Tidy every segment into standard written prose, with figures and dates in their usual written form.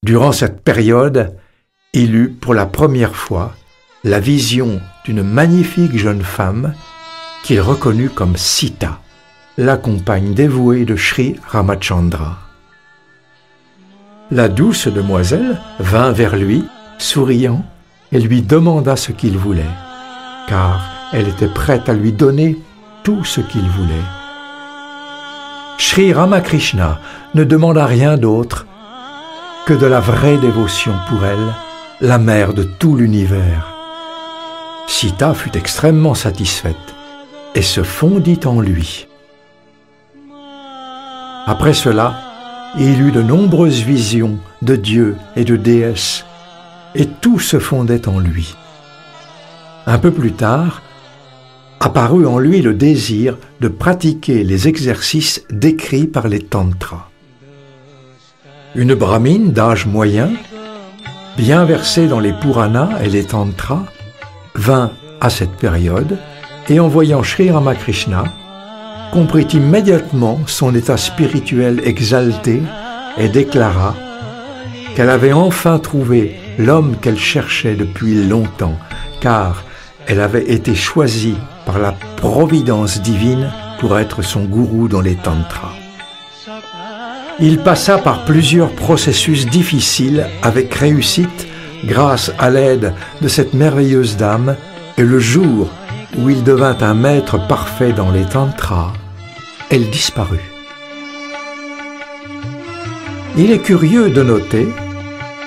Durant cette période, il eut pour la première fois la vision d'une magnifique jeune femme qu'il reconnut comme Sita, la compagne dévouée de Sri Ramachandra. La douce demoiselle vint vers lui, souriant, et lui demanda ce qu'il voulait, car elle était prête à lui donner tout ce qu'il voulait. Sri Ramakrishna ne demanda rien d'autre que de la vraie dévotion pour elle, la mère de tout l'univers. Sita fut extrêmement satisfaite et se fondit en lui. Après cela, il eut de nombreuses visions de Dieu et de déesses, et tout se fondait en lui. Un peu plus tard, apparut en lui le désir de pratiquer les exercices décrits par les tantras. Une brahmine d'âge moyen, bien versée dans les Puranas et les tantras, vint à cette période et en voyant Sri Ramakrishna, comprit immédiatement son état spirituel exalté et déclara qu'elle avait enfin trouvé l'homme qu'elle cherchait depuis longtemps, car elle avait été choisie par la providence divine pour être son gourou dans les tantras. Il passa par plusieurs processus difficiles avec réussite grâce à l'aide de cette merveilleuse dame, et le jour où il devint un maître parfait dans les tantras, elle disparut. Il est curieux de noter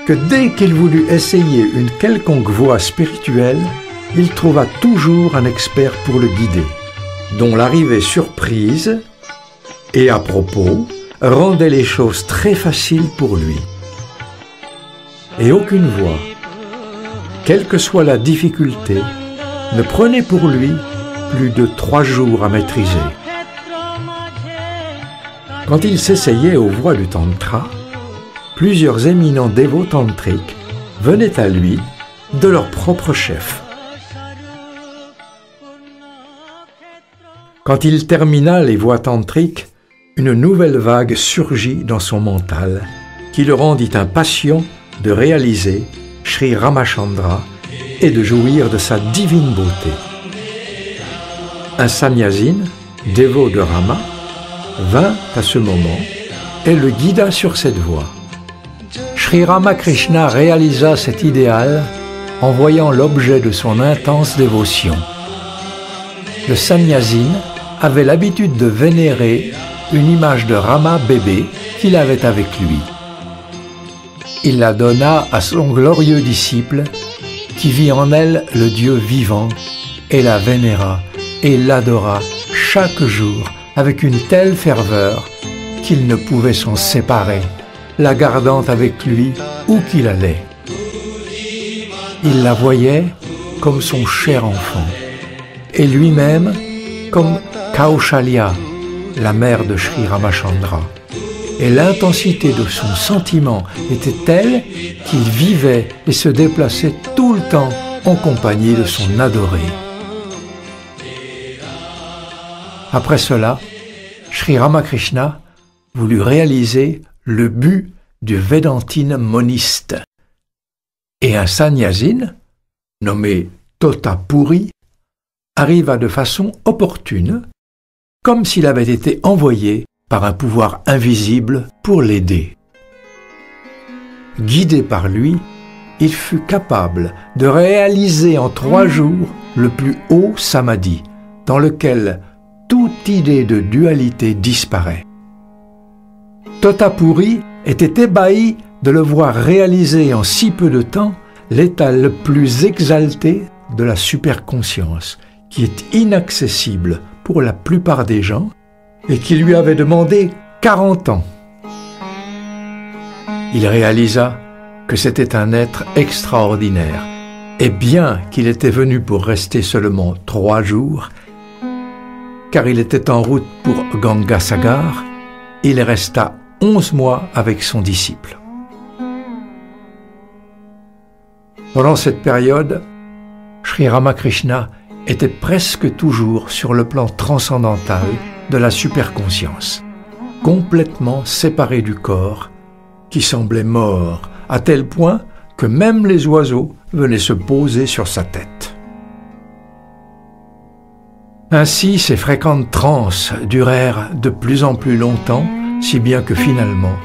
que dès qu'il voulut essayer une quelconque voie spirituelle, il trouva toujours un expert pour le guider, dont l'arrivée surprise et à propos rendait les choses très faciles pour lui. Et aucune voie, quelle que soit la difficulté, ne prenait pour lui plus de 3 jours à maîtriser. Quand il s'essayait aux voies du tantra, plusieurs éminents dévots tantriques venaient à lui de leur propre chef. Quand il termina les voies tantriques, une nouvelle vague surgit dans son mental qui le rendit impatient de réaliser Sri Ramachandra et de jouir de sa divine beauté. Un sannyasine, dévot de Rama, vint à ce moment et le guida sur cette voie. Sri Ramakrishna réalisa cet idéal en voyant l'objet de son intense dévotion. Le sannyasine avait l'habitude de vénérer une image de Rama bébé qu'il avait avec lui. Il la donna à son glorieux disciple qui vit en elle le Dieu vivant et la vénéra et l'adora chaque jour avec une telle ferveur qu'il ne pouvait s'en séparer, la gardant avec lui où qu'il allait. Il la voyait comme son cher enfant, et lui-même comme Kaushalya, la mère de Sri Ramachandra. Et l'intensité de son sentiment était telle qu'il vivait et se déplaçait tout le temps en compagnie de son adoré. Après cela, Sri Ramakrishna voulut réaliser le but du Vedantine moniste. Et un sannyasine, nommé Totapuri, arriva de façon opportune, comme s'il avait été envoyé par un pouvoir invisible pour l'aider. Guidé par lui, il fut capable de réaliser en 3 jours le plus haut samadhi, dans lequel toute idée de dualité disparaît. Totapuri était ébahi de le voir réaliser en si peu de temps l'état le plus exalté de la superconscience, qui est inaccessible pour la plupart des gens et qui lui avait demandé 40 ans. Il réalisa que c'était un être extraordinaire, et bien qu'il était venu pour rester seulement 3 jours, car il était en route pour Gangasagar, il resta 11 mois avec son disciple. Pendant cette période, Sri Ramakrishna était presque toujours sur le plan transcendantal de la superconscience, complètement séparé du corps, qui semblait mort à tel point que même les oiseaux venaient se poser sur sa tête. Ainsi, ces fréquentes transes durèrent de plus en plus longtemps, si bien que finalement,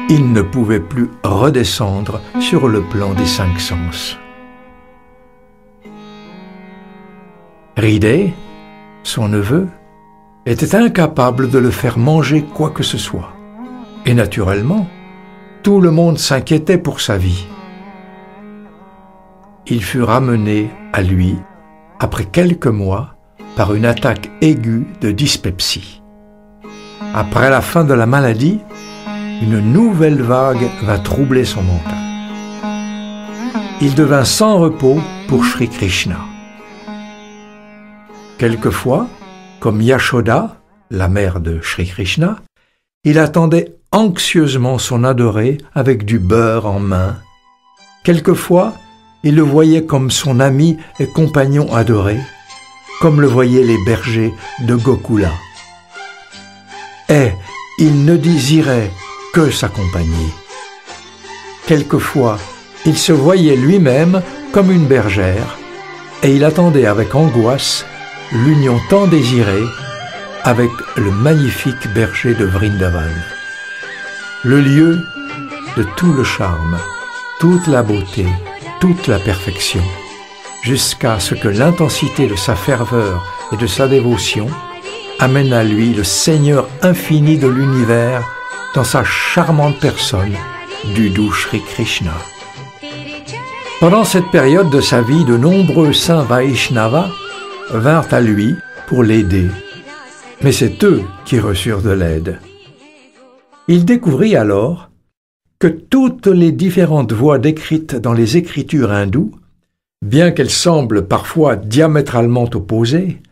il ne pouvait plus redescendre sur le plan des 5 sens. Ridé, son neveu, était incapable de le faire manger quoi que ce soit. Et naturellement, tout le monde s'inquiétait pour sa vie. Il fut ramené à lui, après quelques mois, par une attaque aiguë de dyspepsie. Après la fin de la maladie, une nouvelle vague vint troubler son mental. Il devint sans repos pour Sri Krishna. Quelquefois, comme Yashoda, la mère de Sri Krishna, il attendait anxieusement son adoré avec du beurre en main. Quelquefois, il le voyait comme son ami et compagnon adoré, comme le voyaient les bergers de Gokula. Et il ne désirait que s'accompagner. Quelquefois, il se voyait lui-même comme une bergère, et il attendait avec angoisse l'union tant désirée avec le magnifique berger de Vrindavan, le lieu de tout le charme, toute la beauté, toute la perfection, jusqu'à ce que l'intensité de sa ferveur et de sa dévotion amène à lui le Seigneur infini de l'univers dans sa charmante personne du doux Sri Krishna. Pendant cette période de sa vie, de nombreux saints Vaishnavas vinrent à lui pour l'aider, mais c'est eux qui reçurent de l'aide. Il découvrit alors que toutes les différentes voies décrites dans les écritures hindoues, bien qu'elles semblent parfois diamétralement opposées,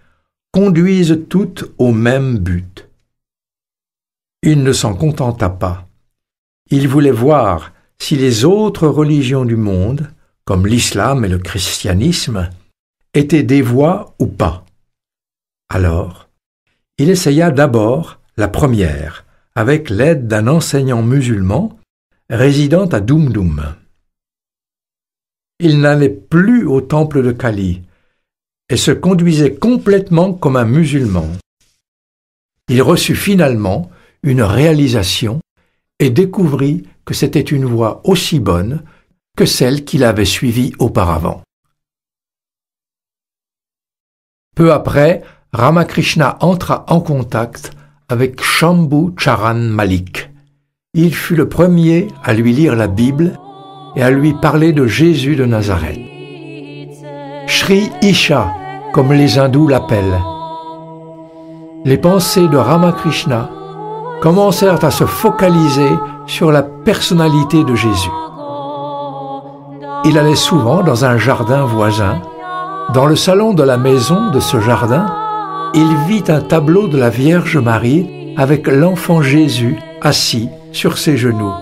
conduisent toutes au même but. Il ne s'en contenta pas. Il voulait voir si les autres religions du monde, comme l'islam et le christianisme, étaient des voies ou pas. Alors, il essaya d'abord la première, avec l'aide d'un enseignant musulman résidant à Dumdum. Il n'allait plus au temple de Kali et se conduisait complètement comme un musulman. Il reçut finalement une réalisation et découvrit que c'était une voie aussi bonne que celle qu'il avait suivie auparavant. Peu après, Ramakrishna entra en contact avec Shambhu Charan Malik. Il fut le premier à lui lire la Bible et à lui parler de Jésus de Nazareth. Sri Isha, comme les hindous l'appellent. Les pensées de Ramakrishna commencèrent à se focaliser sur la personnalité de Jésus. Il allait souvent dans un jardin voisin. Dans le salon de la maison de ce jardin, il vit un tableau de la Vierge Marie avec l'enfant Jésus assis sur ses genoux,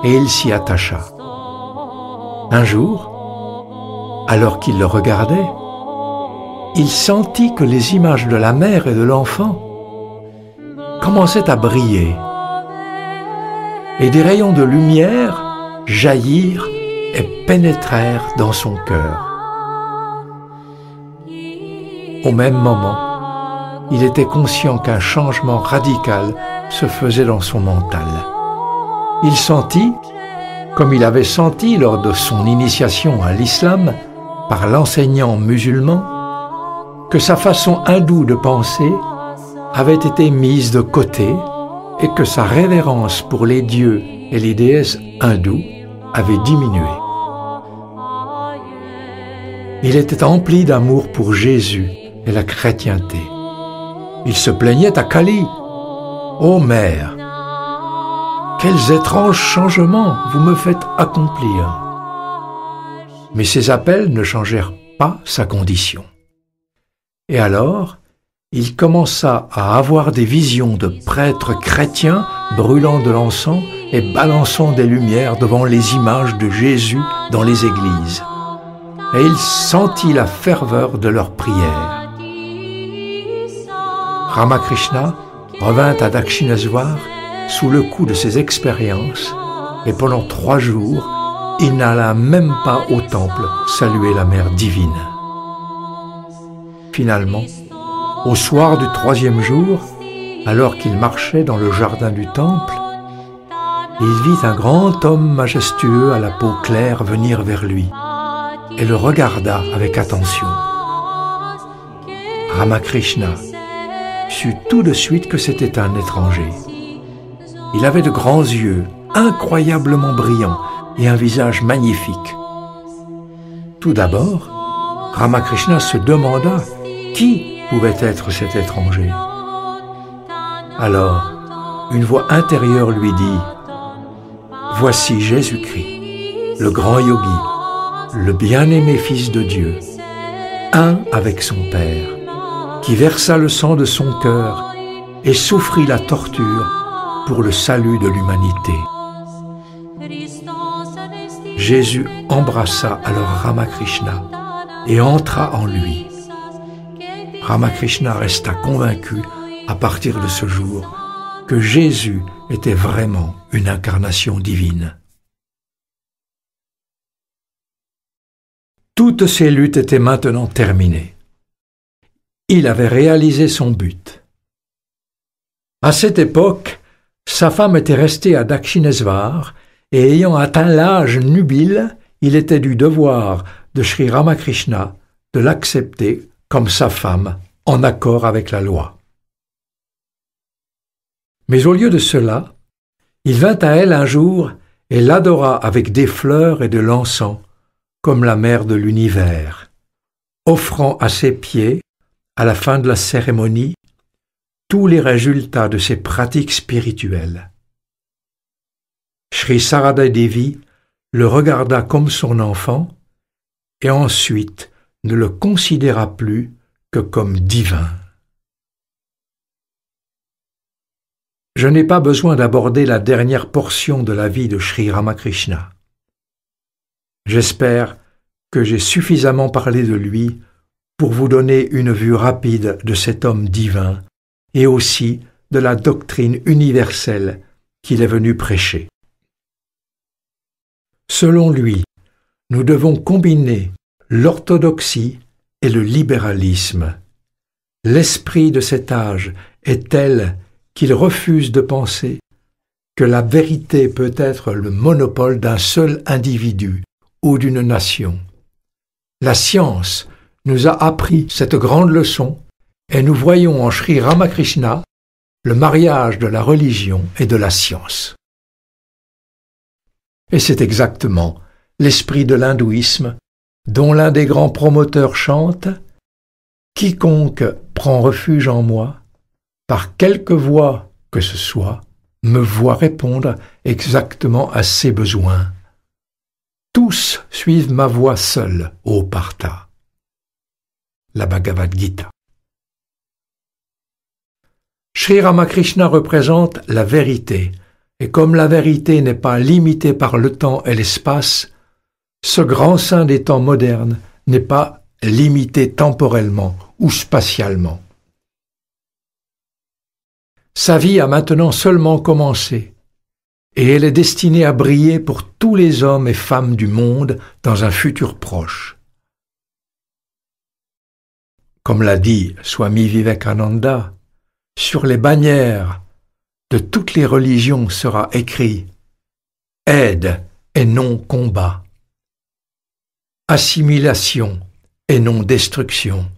et il s'y attacha. Un jour, alors qu'il le regardait, il sentit que les images de la mère et de l'enfant commençaient à briller, et des rayons de lumière jaillirent et pénétrèrent dans son cœur. Au même moment, il était conscient qu'un changement radical se faisait dans son mental. Il sentit, comme il avait senti lors de son initiation à l'islam par l'enseignant musulman, que sa façon hindoue de penser avait été mise de côté et que sa révérence pour les dieux et les déesses hindous avait diminué. Il était empli d'amour pour Jésus et la chrétienté. Il se plaignait à Kali. « Ô Mère, quels étranges changements vous me faites accomplir !» Mais ces appels ne changèrent pas sa condition. Et alors, il commença à avoir des visions de prêtres chrétiens brûlant de l'encens et balançant des lumières devant les images de Jésus dans les églises. Et il sentit la ferveur de leurs prières. Ramakrishna revint à Dakshinaswar sous le coup de ses expériences et pendant 3 jours, il n'alla même pas au temple saluer la Mère divine. Finalement, au soir du 3e jour, alors qu'il marchait dans le jardin du temple, il vit un grand homme majestueux à la peau claire venir vers lui et le regarda avec attention. Ramakrishna sut tout de suite que c'était un étranger. Il avait de grands yeux, incroyablement brillants, et un visage magnifique. Tout d'abord, Ramakrishna se demanda qui pouvait être cet étranger. Alors, une voix intérieure lui dit « Voici Jésus-Christ, le grand yogi, le bien-aimé Fils de Dieu, un avec son Père, qui versa le sang de son cœur et souffrit la torture pour le salut de l'humanité. » Jésus embrassa alors Ramakrishna et entra en lui. Ramakrishna resta convaincu à partir de ce jour que Jésus était vraiment une incarnation divine. Toutes ses luttes étaient maintenant terminées. Il avait réalisé son but. À cette époque, sa femme était restée à Dakshinesvar et ayant atteint l'âge nubile, il était du devoir de Sri Ramakrishna de l'accepter comme sa femme en accord avec la loi. Mais au lieu de cela, il vint à elle un jour et l'adora avec des fleurs et de l'encens comme la mère de l'univers, offrant à ses pieds, à la fin de la cérémonie, tous les résultats de ses pratiques spirituelles. Sri Sarada Devi le regarda comme son enfant et ensuite ne le considéra plus que comme divin. Je n'ai pas besoin d'aborder la dernière portion de la vie de Sri Ramakrishna. J'espère que j'ai suffisamment parlé de lui pour vous donner une vue rapide de cet homme divin et aussi de la doctrine universelle qu'il est venu prêcher. Selon lui, nous devons combiner l'orthodoxie et le libéralisme. L'esprit de cet âge est tel qu'il refuse de penser que la vérité peut être le monopole d'un seul individu ou d'une nation. La science nous a appris cette grande leçon et nous voyons en Sri Ramakrishna le mariage de la religion et de la science. Et c'est exactement l'esprit de l'hindouisme dont l'un des grands promoteurs chante « Quiconque prend refuge en moi, par quelque voie que ce soit, me voit répondre exactement à ses besoins. Tous suivent ma voie seule, ô Partha. » La Bhagavad Gita. Sri Ramakrishna représente la vérité, et comme la vérité n'est pas limitée par le temps et l'espace, ce grand saint des temps modernes n'est pas limité temporellement ou spatialement. Sa vie a maintenant seulement commencé, et elle est destinée à briller pour tous les hommes et femmes du monde dans un futur proche. Comme l'a dit Swami Vivekananda, sur les bannières de toutes les religions sera écrit « Aide et non combat », assimilation et non destruction,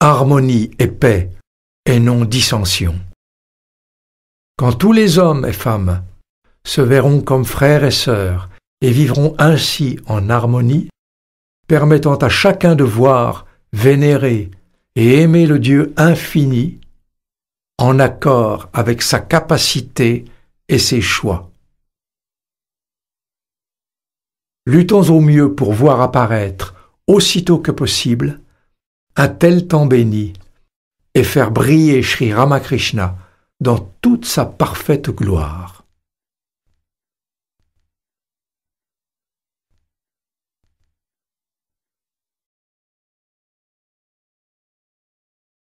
harmonie et paix et non dissension. Quand tous les hommes et femmes se verront comme frères et sœurs et vivront ainsi en harmonie, permettant à chacun de voir, vénérer et aimer le Dieu infini, en accord avec sa capacité et ses choix. Luttons au mieux pour voir apparaître, aussitôt que possible, un tel temps béni et faire briller Sri Ramakrishna dans toute sa parfaite gloire.